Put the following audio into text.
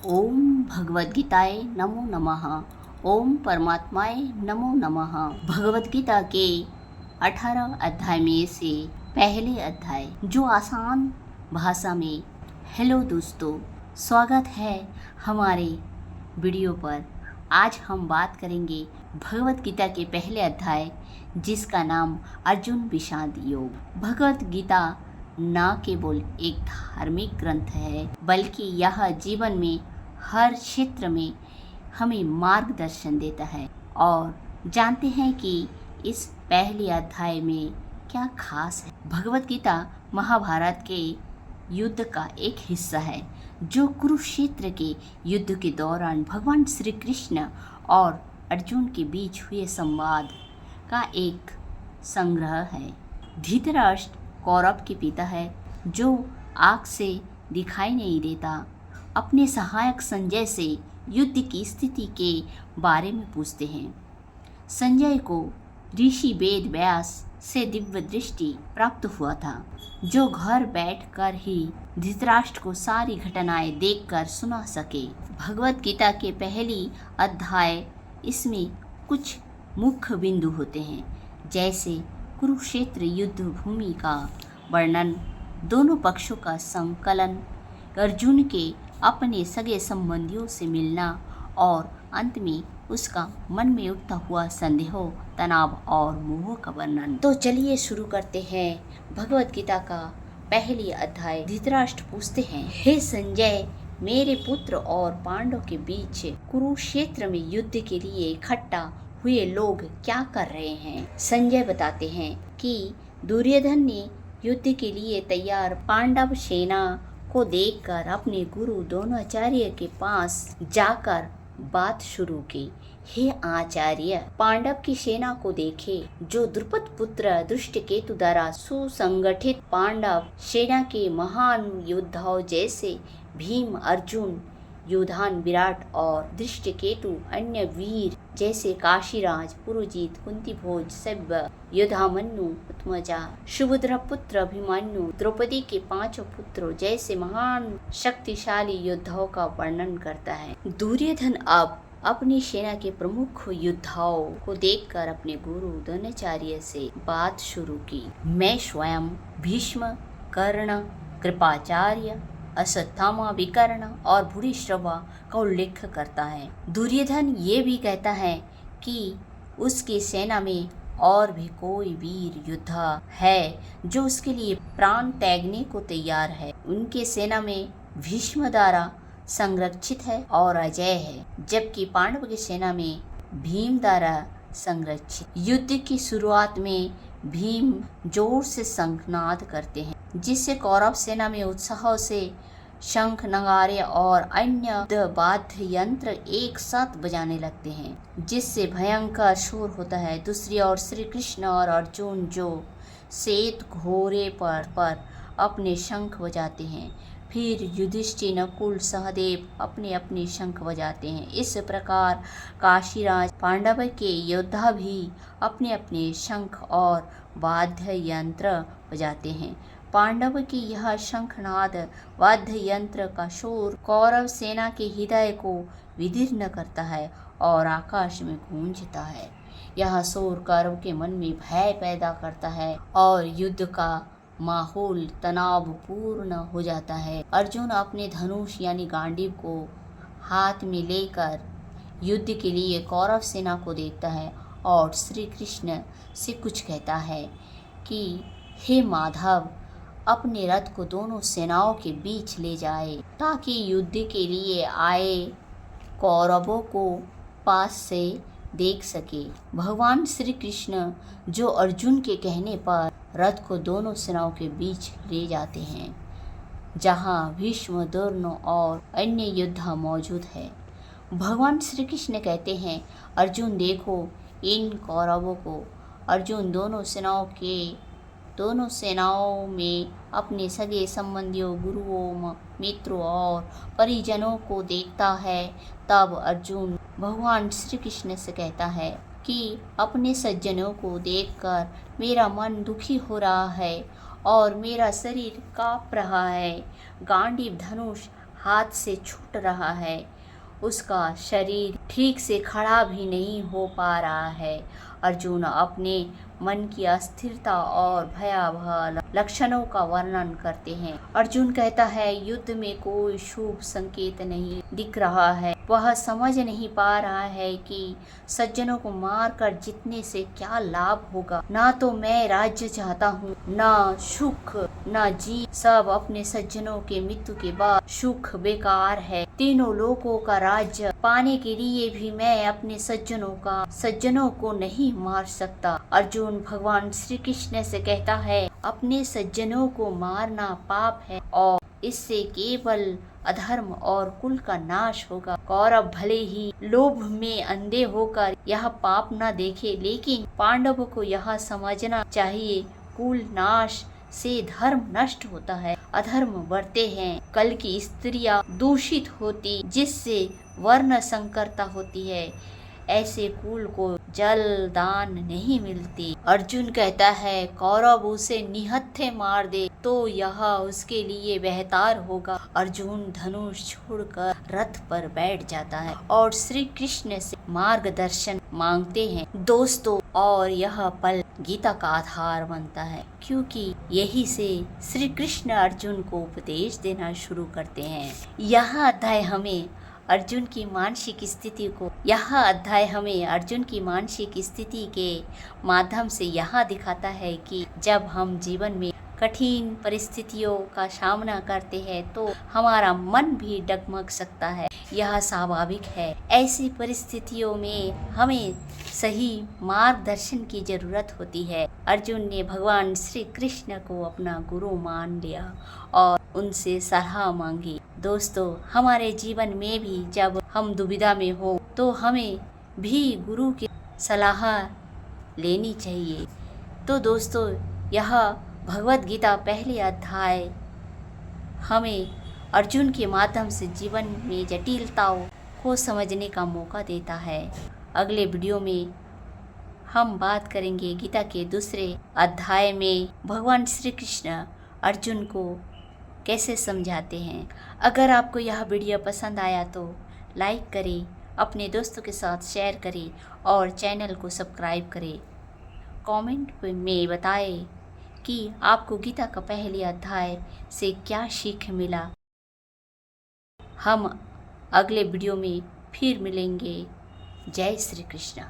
ओम भगवद गीताय नमो नमः। ओम परमात्माय नमो नमः। भगवद गीता के 18 अध्याय में से पहले अध्याय जो आसान भाषा में। हेलो दोस्तों, स्वागत है हमारे वीडियो पर। आज हम बात करेंगे भगवद गीता के पहले अध्याय जिसका नाम अर्जुन विषाद योग। भगवद गीता न केवल एक धार्मिक ग्रंथ है बल्कि यह जीवन में हर क्षेत्र में हमें मार्गदर्शन देता है। और जानते हैं कि इस पहले अध्याय में क्या खास है। भगवद गीता महाभारत के युद्ध का एक हिस्सा है जो कुरुक्षेत्र के युद्ध के दौरान भगवान श्री कृष्ण और अर्जुन के बीच हुए संवाद का एक संग्रह है। धृतराष्ट्र कौरव के पिता है जो आँख से दिखाई नहीं देता। अपने सहायक संजय से युद्ध की स्थिति के बारे में पूछते हैं। संजय को ऋषि वेद व्यास से दिव्य दृष्टि प्राप्त हुआ था जो घर बैठकर ही धृतराष्ट्र को सारी घटनाएं देखकर सुना सके। भगवद गीता के पहली अध्याय इसमें कुछ मुख्य बिंदु होते हैं, जैसे कुरुक्षेत्र युद्ध भूमि का वर्णन, दोनों पक्षों का संकलन, अर्जुन के अपने सगे संबंधियों से मिलना और अंत में उसका मन में उठता हुआ संदेह, तनाव और मोह का वर्णन। तो चलिए शुरू करते हैं भगवद गीता का पहली अध्याय। धृतराष्ट्र पूछते हैं, हे संजय, मेरे पुत्र और पांडव के बीच कुरुक्षेत्र में युद्ध के लिए इकट्ठा हुए लोग क्या कर रहे हैं। संजय बताते हैं कि दुर्योधन ने युद्ध के लिए तैयार पांडव सेना को देखकर अपने गुरु द्रोणाचार्य के पास जाकर बात शुरू की। हे आचार्य, पांडव की सेना को देखे जो द्रुपद पुत्र दृष्टकेतु द्वारा सुसंगठित पांडव सेना के महान योद्धाओं जैसे भीम, अर्जुन, युधान, विराट और दृष्टकेतु अन्य वीर जैसे काशीराज, पुरुजीत, कुंतीभोज, सभ्य, युधामन्यु, उत्मजा, सुभद्रा पुत्र अभिमन्यु, द्रौपदी के पांचों पुत्रों जैसे महान शक्तिशाली योद्धाओं का वर्णन करता है। दुर्योधन अब अपनी सेना के प्रमुख योद्धाओं को देखकर अपने गुरु द्रोणाचार्य से बात शुरू की। मैं स्वयं भीष्म, कर्ण, कृपाचार्य, अश्वत्थामा, विकर्ण और भूरिश्रवा का उल्लेख करता है। दुर्योधन ये भी कहता है कि उसकी सेना में और भी कोई वीर योद्धा है जो उसके लिए प्राण त्यागने को तैयार है। उनके सेना में भीष्म द्वारा संरक्षित है और अजय है, जबकि पांडव की सेना में भीम द्वारा संरक्षित। युद्ध की शुरुआत में भीम जोर से शंखनाद करते हैं जिससे कौरव सेना में उत्साह से शंख, नगारे और अन्य वाद्य यंत्र एक साथ बजाने लगते हैं जिससे भयंकर शोर होता है। दूसरी ओर श्री कृष्ण और अर्जुन जो श्वेत घोड़े पर अपने शंख बजाते हैं। फिर युधिष्ठिर, नकुल, सहदेव अपने अपने शंख बजाते हैं। इस प्रकार काशीराज पांडव के योद्धा भी अपने अपने शंख और वाद्य यंत्र बजाते हैं। पांडव की यह शंखनाद वाद्य यंत्र का शोर कौरव सेना के हृदय को विदीर्ण करता है और आकाश में गूंजता है। यह शोर कौरव के मन में भय पैदा करता है और युद्ध का माहौल तनावपूर्ण हो जाता है। अर्जुन अपने धनुष यानी गांडीव को हाथ में लेकर युद्ध के लिए कौरव सेना को देखता है और श्री कृष्ण से कुछ कहता है कि हे माधव, अपने रथ को दोनों सेनाओं के बीच ले जाए ताकि युद्ध के लिए आए कौरवों को पास से देख सके। भगवान श्री कृष्ण जो अर्जुन के कहने पर रथ को दोनों सेनाओं के बीच ले जाते हैं जहां भीष्म, द्रोण और अन्य योद्धा मौजूद है। भगवान श्री कृष्ण कहते हैं, अर्जुन देखो इन कौरवों को। अर्जुन दोनों सेनाओं में अपने सगे संबंधियों, गुरुओं, मित्रों और परिजनों को देखता है। तब अर्जुन भगवान श्री कृष्ण से कहता है कि अपने सज्जनों को देखकर मेरा मन दुखी हो रहा है और मेरा शरीर कांप रहा है। गांडीव, धनुष हाथ से छूट रहा है, उसका शरीर ठीक से खड़ा भी नहीं हो पा रहा है। अर्जुन अपने मन की अस्थिरता और भयावह लक्षणों का वर्णन करते हैं। अर्जुन कहता है, युद्ध में कोई शुभ संकेत नहीं दिख रहा है। वह समझ नहीं पा रहा है कि सज्जनों को मारकर जीतने से क्या लाभ होगा। ना तो मैं राज्य चाहता हूँ, ना सुख, ना जी। सब अपने सज्जनों के मृत्यु के बाद सुख बेकार है। तीनों लोगों का राज्य पाने के लिए भी मैं अपने सज्जनों को नहीं मार सकता। अर्जुन भगवान श्री कृष्ण से कहता है, अपने सज्जनों को मारना पाप है और इससे केवल अधर्म और कुल का नाश होगा। कौरव भले ही लोभ में अंधे होकर यह पाप न देखे, लेकिन पांडवों को यह समझना चाहिए, कुल नाश से धर्म नष्ट होता है, अधर्म बढ़ते हैं। कल की स्त्रियां दूषित होती, जिससे वर्ण संकरता होती है। ऐसे कुल को जल दान नहीं मिलती। अर्जुन कहता है, कौरव उसे निहत्थे मार दे तो यह उसके लिए बेहतर होगा। अर्जुन धनुष छोड़कर रथ पर बैठ जाता है और श्री कृष्ण से मार्गदर्शन मांगते हैं। दोस्तों, और यह पल गीता का आधार बनता है, क्योंकि यही से श्री कृष्ण अर्जुन को उपदेश देना शुरू करते हैं। यह अध्याय हमें अर्जुन की मानसिक स्थिति के माध्यम से यह दिखाता है कि जब हम जीवन में कठिन परिस्थितियों का सामना करते हैं तो हमारा मन भी डगमग सकता है। यह स्वाभाविक है। ऐसी परिस्थितियों में हमें सही मार्गदर्शन की जरूरत होती है। अर्जुन ने भगवान श्री कृष्ण को अपना गुरु मान लिया और उनसे सलाह मांगी। दोस्तों, हमारे जीवन में भी जब हम दुविधा में हो तो हमें भी गुरु की सलाह लेनी चाहिए। तो दोस्तों, यह भगवत गीता पहले अध्याय हमें अर्जुन के माध्यम से जीवन में जटिलताओं को समझने का मौका देता है। अगले वीडियो में हम बात करेंगे गीता के दूसरे अध्याय में भगवान श्री कृष्ण अर्जुन को कैसे समझाते हैं। अगर आपको यह वीडियो पसंद आया तो लाइक करें, अपने दोस्तों के साथ शेयर करें और चैनल को सब्सक्राइब करें। कमेंट में बताएं कि आपको गीता का पहले अध्याय से क्या सीख मिला। हम अगले वीडियो में फिर मिलेंगे। जय श्री कृष्ण।